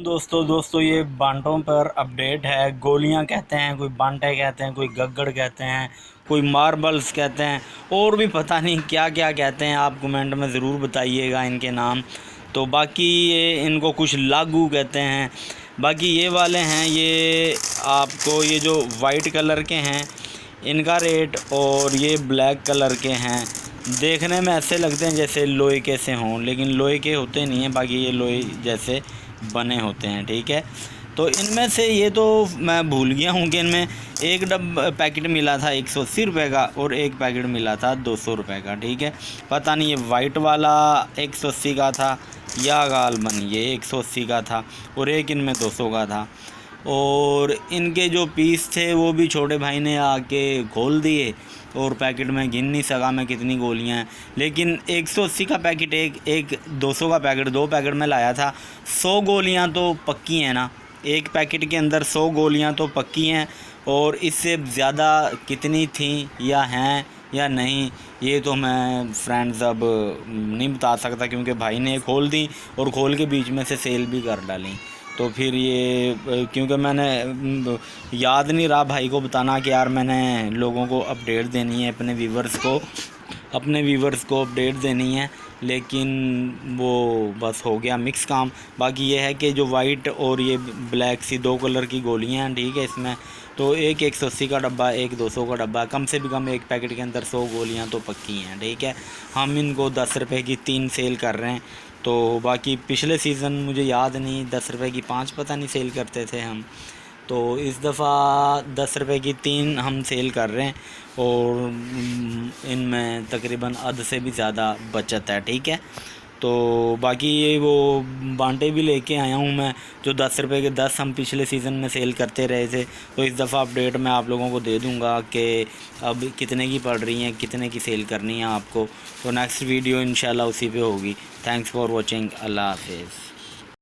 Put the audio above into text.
दोस्तों ये बांटों पर अपडेट है। गोलियां कहते हैं, कोई बांटे कहते हैं, कोई गग्गड़ कहते हैं, कोई मार्बल्स कहते हैं, और भी पता नहीं क्या क्या कहते हैं। आप कमेंट में ज़रूर बताइएगा इनके नाम। तो बाकी ये इनको कुछ लागू कहते हैं। बाकी ये वाले हैं, ये आपको ये जो वाइट कलर के हैं इनका रेट, और ये ब्लैक कलर के हैं। देखने में ऐसे लगते हैं जैसे लोहे के से हों, लेकिन लोहे के होते नहीं हैं। बाकी ये लोहे जैसे बने होते हैं, ठीक है। तो इनमें से ये तो मैं भूल गया हूँ कि इनमें एक पैकेट मिला था 180 रुपये का, और एक पैकेट मिला था 200 रुपये का, ठीक है। पता नहीं ये वाइट वाला 180 का था या गालबन ये 180 का था, और एक इनमें 200 का था। और इनके जो पीस थे वो भी छोटे भाई ने आके खोल दिए, और पैकेट में गिन नहीं सका मैं कितनी गोलियां हैं। लेकिन 180 का पैकेट एक 200 का पैकेट, 2 पैकेट में लाया था। 100 गोलियां तो पक्की हैं ना, एक पैकेट के अंदर 100 गोलियां तो पक्की हैं। और इससे ज़्यादा कितनी थी या हैं या नहीं, ये तो मैं फ्रेंड्स अब नहीं बता सकता, क्योंकि भाई ने खोल दी और खोल के बीच में से सेल भी कर डाली। तो फिर ये क्योंकि मैंने याद नहीं रहा भाई को बताना कि यार मैंने लोगों को अपडेट देनी है, अपने व्यूवर्स को अपडेट देनी है, लेकिन वो बस हो गया मिक्स काम। बाकी ये है कि जो वाइट और ये ब्लैक सी 2 कलर की गोलियां हैं, ठीक है। इसमें तो एक 180 का डब्बा, एक 200 का डब्बा, कम से भी कम एक पैकेट के अंदर 100 गोलियां तो पक्की हैं, ठीक है। हम इनको 10 रुपये की 3 सेल कर रहे हैं। तो बाकी पिछले सीज़न मुझे याद नहीं, 10 रुपये की 5 पता नहीं सेल करते थे हम। तो इस दफ़ा 10 रुपये की 3 हम सेल कर रहे हैं, और इनमें तकरीबन अध से भी ज़्यादा बचत है, ठीक है। तो बाकी ये वो बांटे भी लेके आया हूँ मैं, जो 10 रुपये के 10 हम पिछले सीज़न में सेल करते रहे थे। तो इस दफ़ा अपडेट मैं आप लोगों को दे दूँगा कि अब कितने की पड़ रही हैं, कितने की सेल करनी है आपको। तो नेक्स्ट वीडियो इंशाल्लाह उसी पे होगी। Thanks for watching. अल्लाह हाफिज़।